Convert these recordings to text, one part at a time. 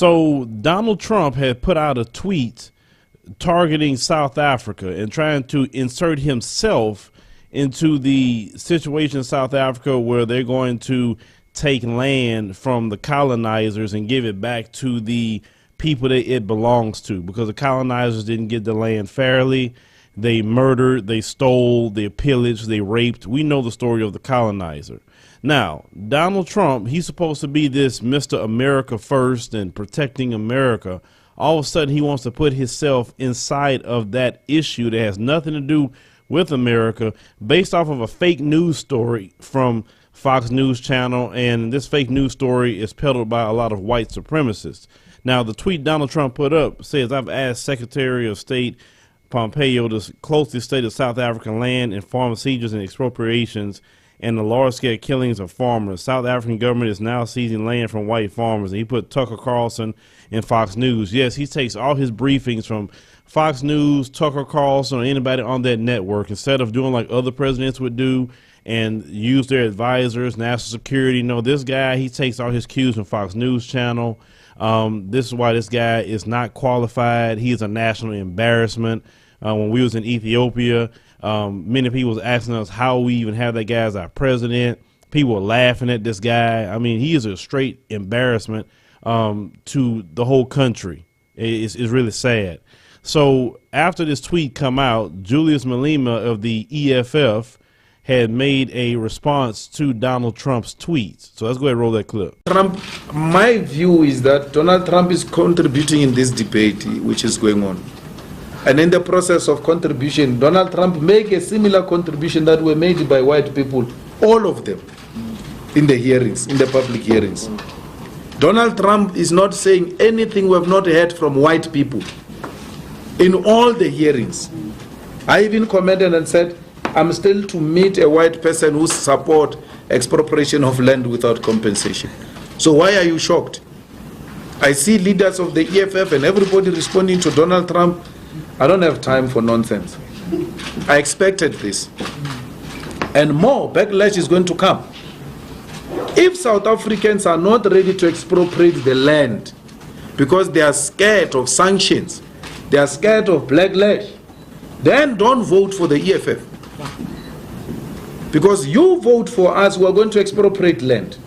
So Donald Trump had put out a tweet targeting South Africa and trying to insert himself into the situation in South Africa where they're going to take land from the colonizers and give it back to the people that it belongs to, because the colonizers didn't get the land fairly. They murdered, they stole, they pillaged, they raped. We know the story of the colonizer. Now, Donald Trump, he's supposed to be this Mr. America first and protecting America. All of a sudden, he wants to put himself inside of that issue that has nothing to do with America, based off of a fake news story from Fox News Channel. And this fake news story is peddled by a lot of white supremacists. Now, the tweet Donald Trump put up says, "I've asked Secretary of State Pompeo to closely study South African land and farm seizures and expropriations and the large-scale killings of farmers. South African government is now seizing land from white farmers." And he put Tucker Carlson and Fox News. Yes, he takes all his briefings from Fox News, Tucker Carlson, or anybody on that network, instead of doing like other presidents would do and use their advisors, national security. No, this guy, he takes all his cues from Fox News Channel. This is why this guy is not qualified. He is a national embarrassment. When we was in Ethiopia, many people was asking us how we even have that guy as our president. People were laughing at this guy. I mean, he is a straight embarrassment to the whole country. It's really sad. So after this tweet come out, Julius Malema of the EFF had made a response to Donald Trump's tweets. So let's go ahead and roll that clip. Trump, my view is that Donald Trump is contributing in this debate which is going on. And in the process of contribution, Donald Trump make a similar contribution that were made by white people, all of them, in the hearings, in the public hearings. Donald Trump is not saying anything we have not heard from white people in all the hearings. I even commented and said, I'm still to meet a white person who support expropriation of land without compensation. So why are you shocked? I see leaders of the EFF and everybody responding to Donald Trump. I don't have time for nonsense. I expected this. And more backlash is going to come. If South Africans are not ready to expropriate the land because they are scared of sanctions, they are scared of backlash, then don't vote for the EFF. Because you vote for us, we are going to expropriate land.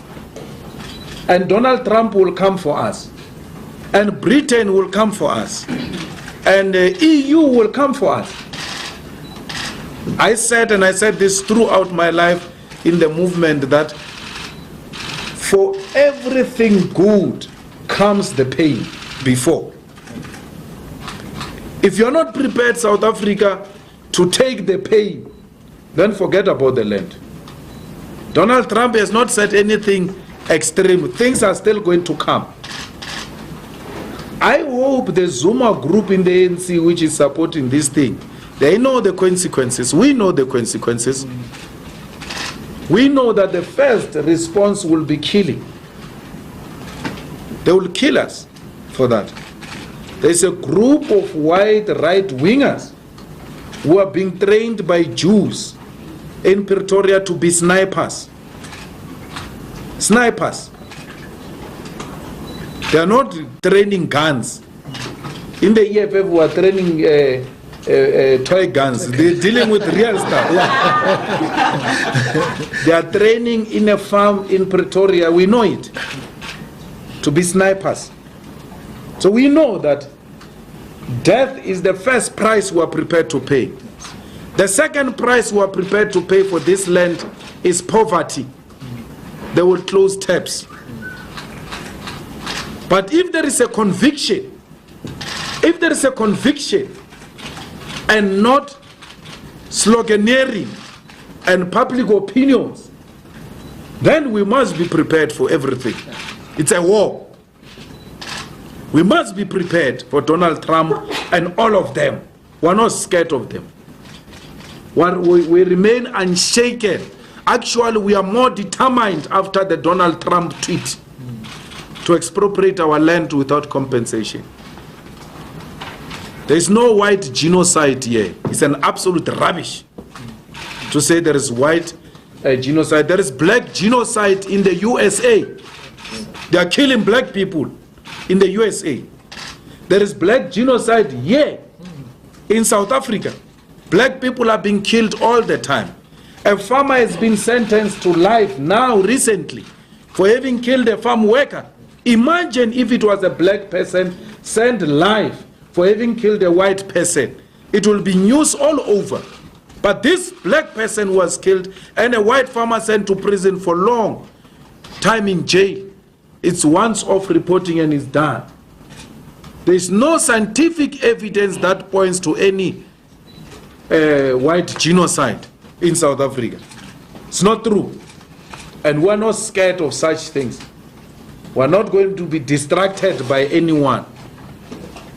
And Donald Trump will come for us. And Britain will come for us. And the EU will come for us. I said, and I said this throughout my life in the movement, that for everything good comes the pain before. If you're not prepared, South Africa, to take the pain, then forget about the land. Donald Trump has not said anything extreme. Things are still going to come. I hope the Zuma group in the ANC, which is supporting this thing, they know the consequences. We know the consequences. We know that the first response will be killing. They will kill us for that. There's a group of white right-wingers who are being trained by Jews in Pretoria to be snipers. Snipers. They are not training guns. In the EFF, we are training toy guns. They're dealing with real stuff. They are training in a farm in Pretoria. We know it. To be snipers. So we know that death is the first price we are prepared to pay. The second price we are prepared to pay for this land is poverty. They will close taps. But if there is a conviction, and not sloganeering and public opinions, then we must be prepared for everything. It's a war. We must be prepared for Donald Trump and all of them. We're not scared of them. We remain unshaken. Actually, we are more determined after the Donald Trump tweet to expropriate our land without compensation. There is no white genocide here. It's an absolute rubbish to say there is white genocide. There is black genocide in the USA. They are killing black people. in the USA. There is black genocide here in South Africa. Black people are being killed all the time. A farmer has been sentenced to life now recently for having killed a farm worker. Imagine if it was a black person sent life for having killed a white person. It will be news all over. But this black person was killed and a white farmer sent to prison for long time in jail. It's once off reporting and it's done. There's no scientific evidence that points to any white genocide in South Africa. It's not true. And we're not scared of such things. We're not going to be distracted by anyone.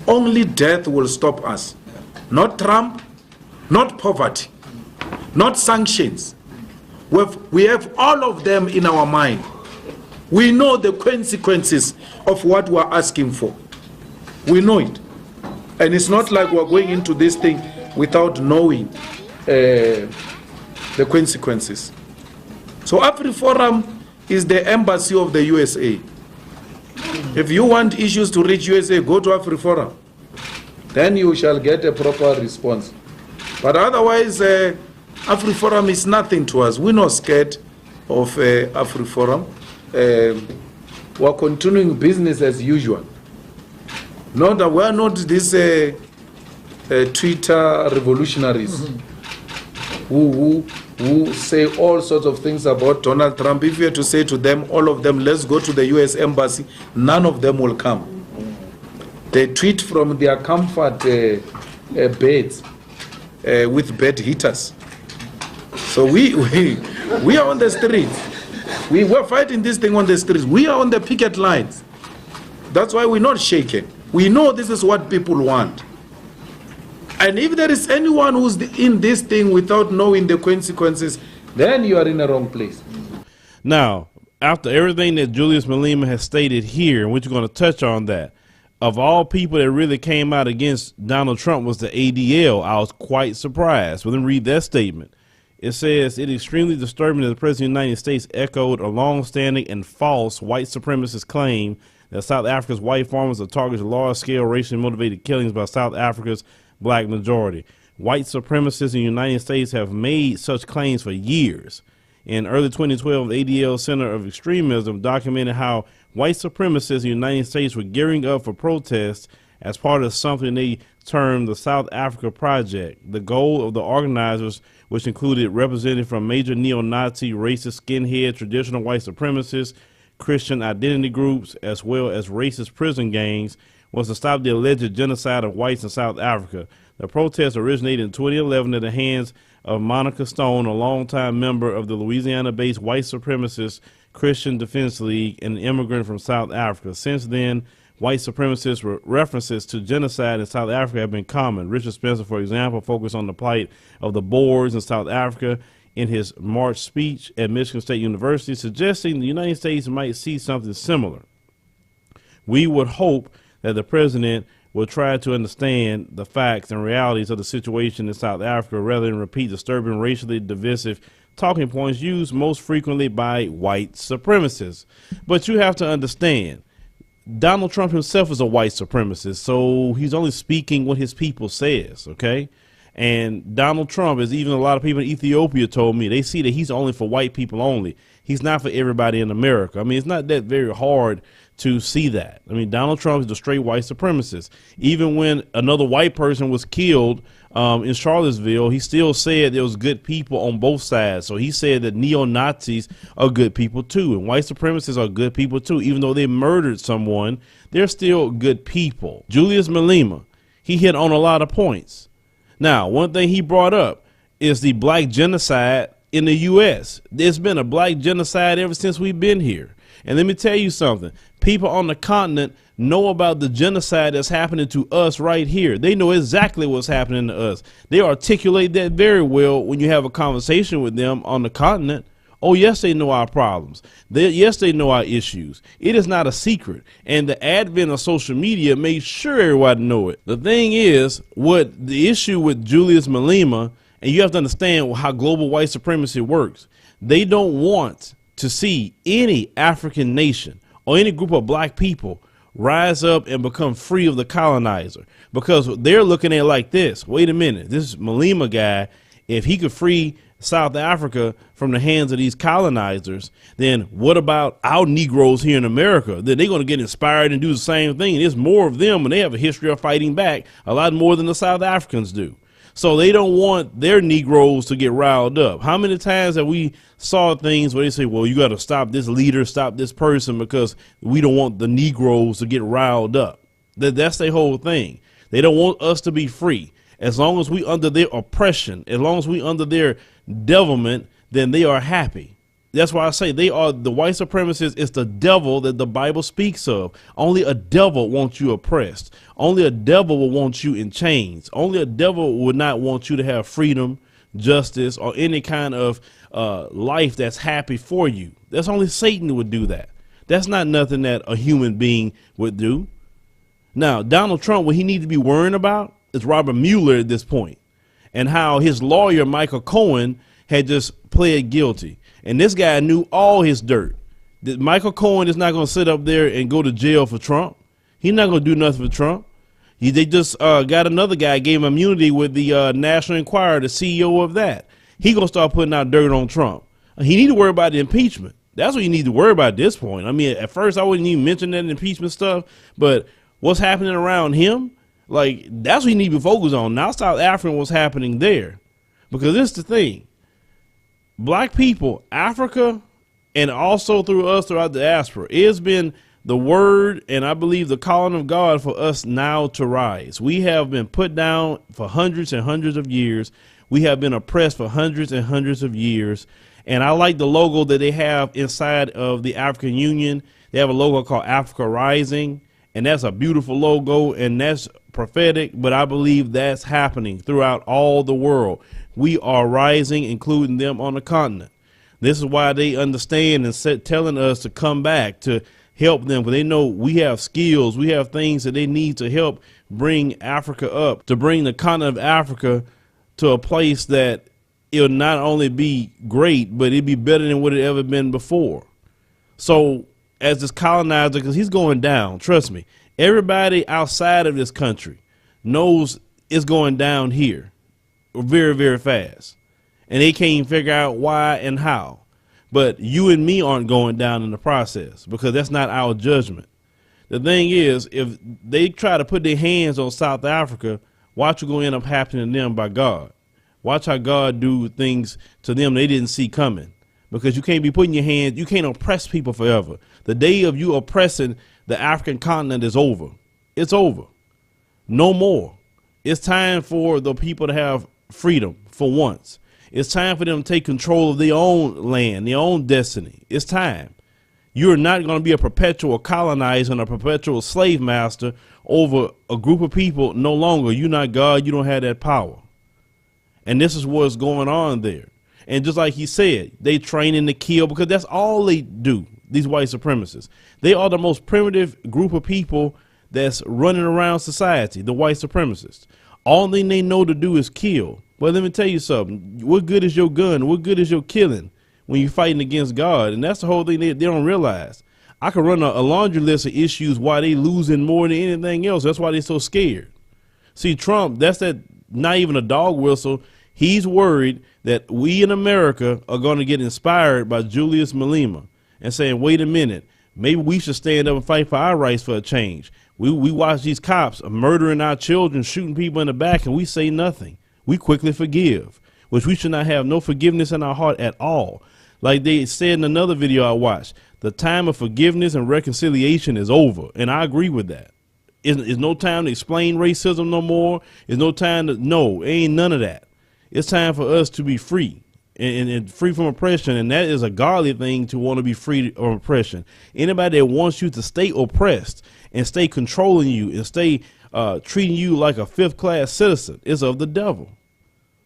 Only death will stop us. Not Trump, not poverty, not sanctions. We have all of them in our mind. We know the consequences of what we're asking for. We know it. And it's not like we're going into this thing without knowing the consequences. So AfriForum is the embassy of the USA. If you want issues to reach USA, go to AfriForum. Then you shall get a proper response. But otherwise, AfriForum is nothing to us. We're not scared of AfriForum. We're continuing business as usual. Not that we're not these Twitter revolutionaries who say all sorts of things about Donald Trump. If you were to say to them, all of them, let's go to the US embassy, none of them will come. They tweet from their comfort beds with bed heaters. So we are on the streets. We're fighting this thing on the streets. We are on the picket lines. That's why we're not shaken. We know this is what people want. And if there is anyone who's in this thing without knowing the consequences, then you are in the wrong place. Now, after everything that Julius Malema has stated here, and we're going to touch on that, of all people that really came out against Donald Trump was the ADL. I was quite surprised. Well, then read that statement. It says, it is extremely disturbing that the President of the United States echoed a long-standing and false white supremacist claim that South Africa's white farmers are targets of large-scale racially motivated killings by South Africa's black majority. White supremacists in the United States have made such claims for years. In early 2012, the ADL Center of Extremism documented how white supremacists in the United States were gearing up for protests as part of something they termed the South Africa Project. The goal of the organizers, which included representatives from major neo-Nazi, racist, skinhead, traditional white supremacists, Christian identity groups, as well as racist prison gangs, was to stop the alleged genocide of whites in South Africa. The protest originated in 2011 at the hands of Monica Stone, a longtime member of the Louisiana-based white supremacist Christian Defense League and an immigrant from South Africa. Since then, white supremacist references to genocide in South Africa have been common. Richard Spencer, for example, focused on the plight of the Boers in South Africa in his March speech at Michigan State University, suggesting the United States might see something similar. We would hope that the president will try to understand the facts and realities of the situation in South Africa rather than repeat disturbing racially divisive talking points used most frequently by white supremacists. But you have to understand, Donald Trump himself is a white supremacist, so he's only speaking what his people says, okay? And Donald Trump, as even a lot of people in Ethiopia told me, they see that he's only for white people only. He's not for everybody in America. I mean, it's not that very hard to see that. I mean, Donald Trump is a straight white supremacist. Even when another white person was killed in Charlottesville, he still said there was good people on both sides. So he said that neo-Nazis are good people too, and white supremacists are good people too. Even though they murdered someone, they're still good people. Julius Malema, he hit on a lot of points. Now, one thing he brought up is the black genocide in the U.S. There's been a black genocide ever since we've been here. And let me tell you something. People on the continent know about the genocide that's happening to us right here. They know exactly what's happening to us. They articulate that very well when you have a conversation with them on the continent. Oh, yes, they know our problems. Yes, they know our issues. It is not a secret. And the advent of social media made sure everybody know it. The thing is, what the issue with Julius Malema, and you have to understand how global white supremacy works. They don't want to see any African nation or any group of black people rise up and become free of the colonizer, because they're looking at it like this. Wait a minute, this Malema guy, if he could free South Africa from the hands of these colonizers, then what about our Negroes here in America? Then they're going to get inspired and do the same thing. And there's more of them, and they have a history of fighting back a lot more than the South Africans do. So they don't want their Negroes to get riled up. How many times have we saw things where they say, well, you got to stop this leader, stop this person, because we don't want the Negroes to get riled up. That's their whole thing. They don't want us to be free. As long as we under their oppression, as long as we under their devilment, then they are happy. That's why I say they are the white supremacists. It's the devil that the Bible speaks of. Only a devil wants you oppressed. Only a devil will want you in chains. Only a devil would not want you to have freedom, justice, or any kind of life that's happy for you. That's only Satan would do that. That's not nothing that a human being would do. Now, Donald Trump, what he needs to be worrying about is Robert Mueller at this point, and how his lawyer, Michael Cohen, had just pled guilty. And this guy knew all his dirt. Michael Cohen is not going to sit up there and go to jail for Trump. He's not going to do nothing for Trump. They just got another guy, gave him immunity with the National Enquirer, the CEO of that. He going to start putting out dirt on Trump. He need to worry about the impeachment. That's what you need to worry about at this point. I mean, at first I wouldn't even mention that impeachment stuff, but what's happening around him, like, that's what you need to focus on. Now South Africa, what's happening there. Because this is the thing. Black people, Africa, and also through us throughout the diaspora, it has been the word and I believe the calling of God for us now to rise. We have been put down for hundreds and hundreds of years. We have been oppressed for hundreds and hundreds of years. And I like the logo that they have inside of the African Union. They have a logo called Africa Rising, and that's a beautiful logo, and that's prophetic, but I believe that's happening throughout all the world. We are rising, including them on the continent. This is why they understand and telling us to come back to help them, because they know we have skills, we have things that they need to help bring Africa up, to bring the continent of Africa to a place that it'll not only be great, but it'd be better than what it ever been before. So as this colonizer, because he's going down, trust me, everybody outside of this country knows it's going down here very, very fast. And they can't even figure out why and how. But you and me aren't going down in the process, because that's not our judgment. The thing is, if they try to put their hands on South Africa, watch what's going to end up happening to them by God. Watch how God do things to them they didn't see coming. Because you can't be putting your hands, you can't oppress people forever. The day of you oppressing the African continent is over. It's over. No more. It's time for the people to have freedom for once. It's time for them to take control of their own land, their own destiny. It's time. You're not going to be a perpetual colonizer and a perpetual slave master over a group of people no longer. You're not God. You don't have that power. And this is what's going on there. And just like he said, they training to kill, because that's all they do, these white supremacists. They are the most primitive group of people that's running around society, the white supremacists. All thing they know to do is kill. But let me tell you something. What good is your gun? What good is your killing when you're fighting against God? And that's the whole thing they don't realize. I could run a laundry list of issues why they losing more than anything else. That's why they're so scared. See, Trump, that's that not even a dog whistle. He's worried that we in America are going to get inspired by Julius Malema and saying, wait a minute, maybe we should stand up and fight for our rights for a change. We watch these cops murdering our children, shooting people in the back, and we say nothing. We quickly forgive, which we should not have no forgiveness in our heart at all. Like they said in another video I watched, the time of forgiveness and reconciliation is over. And I agree with that. It's no time to explain racism no more. It's no time to, no, ain't none of that. It's time for us to be free and free from oppression. And that is a godly thing, to want to be free from oppression. Anybody that wants you to stay oppressed and stay controlling you and stay treating you like a fifth-class citizen is of the devil.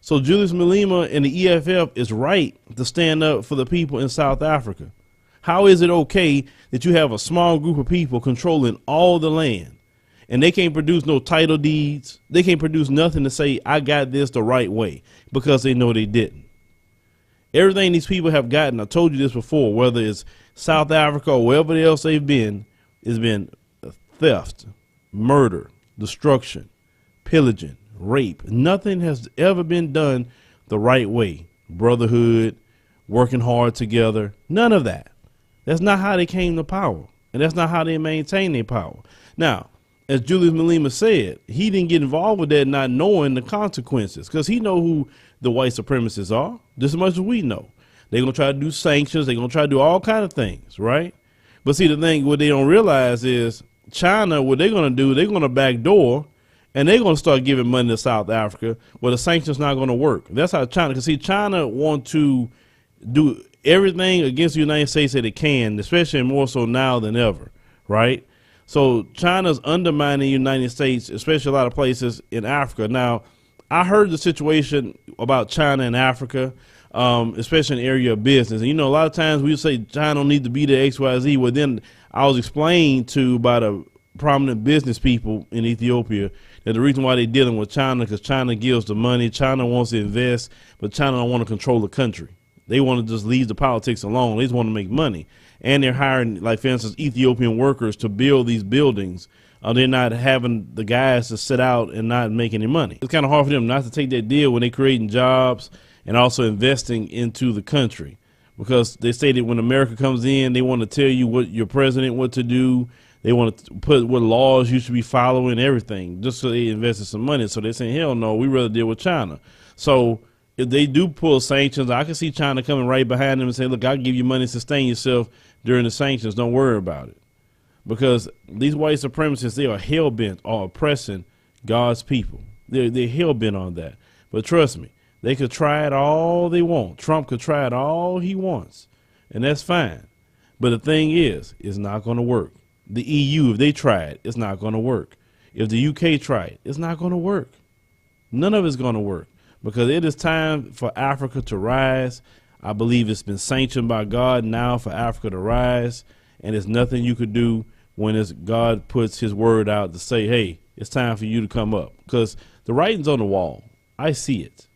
So Julius Malema and the EFF is right to stand up for the people in South Africa. How is it okay that you have a small group of people controlling all the land, and they can't produce no title deeds? They can't produce nothing to say, I got this the right way, because they know they didn't. Everything these people have gotten, I told you this before, whether it's South Africa or wherever else they've been, has been theft, murder, destruction, pillaging, rape. Nothing has ever been done the right way. Brotherhood, working hard together, none of that. That's not how they came to power, and that's not how they maintain their power. Now, as Julius Malema said, he didn't get involved with that not knowing the consequences, because he know who the white supremacists are just as much as we know. They're going to try to do sanctions. They're going to try to do all kinds of things, right? But see, the thing, what they don't realize is China, what they're going to do, they're going to backdoor, and they're going to start giving money to South Africa where the sanctions not going to work. That's how China, because see, China want to do everything against the United States that it can, especially more so now than ever, right? So China's undermining the United States, especially a lot of places in Africa. Now, I heard the situation about China and Africa, especially in the area of business. And, you know, a lot of times we say China don't need to be there, X, Y, Z. Well, then I was explained to by the prominent business people in Ethiopia that the reason why they're dealing with China, because China gives the money, China wants to invest, but China don't want to control the country. They want to just leave the politics alone. They just want to make money. And they're hiring, like, for instance, Ethiopian workers to build these buildings. They're not having the guys to sit out and not make any money. It's kind of hard for them not to take that deal when they're creating jobs and also investing into the country, because they say that when America comes in, they want to tell you what your president what to do. They want to put what laws you should be following, everything, just so they invested some money. So they're saying, hell no, we rather deal with China. So if they do pull sanctions, I can see China coming right behind them and saying, look, I'll give you money to sustain yourself during the sanctions. Don't worry about it. Because these white supremacists, they are hell-bent on oppressing God's people. They're hell-bent on that. But trust me, they could try it all they want. Trump could try it all he wants, and that's fine. But the thing is, it's not going to work. The EU, if they try it, it's not going to work. If the UK try it, it's not going to work. None of it's going to work, because it is time for Africa to rise. I believe it's been sanctioned by God now for Africa to rise, and there's nothing you could do when God puts his word out to say, hey, it's time for you to come up, because the writing's on the wall. I see it.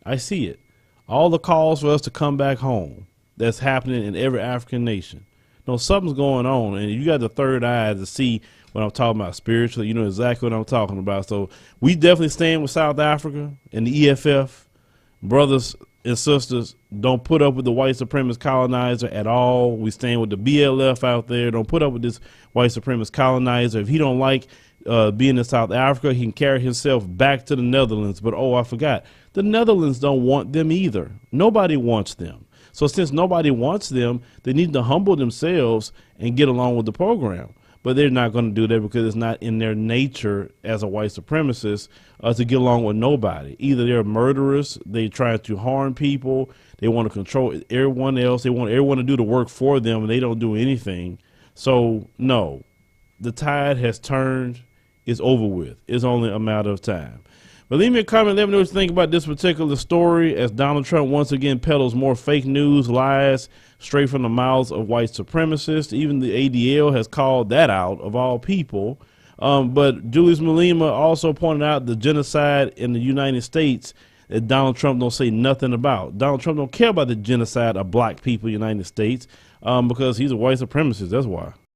I see it. All the calls for us to come back home, that's happening in every African nation. No, something's going on, and you got the third eye to see what I'm talking about spiritually. You know exactly what I'm talking about. So we definitely stand with South Africa and the EFF. Brothers and sisters, don't put up with the white supremacist colonizer at all. We stand with the BLF out there. Don't put up with this white supremacist colonizer. If he don't like being in South Africa, he can carry himself back to the Netherlands. But, oh, I forgot. The Netherlands don't want them either. Nobody wants them. So since nobody wants them, they need to humble themselves and get along with the program. But they're not going to do that, because it's not in their nature as a white supremacist to get along with nobody. Either they're murderers, they try to harm people, they want to control everyone else, they want everyone to do the work for them, and they don't do anything. So, no, the tide has turned. It's over with. It's only a matter of time. But leave me a comment. Let me know what you think about this particular story, as Donald Trump once again peddles more fake news, lies straight from the mouths of white supremacists. Even the ADL has called that out, of all people. But Julius Malema also pointed out the genocide in the United States that Donald Trump don't say nothing about. Donald Trump don't care about the genocide of black people in the United States because he's a white supremacist. That's why.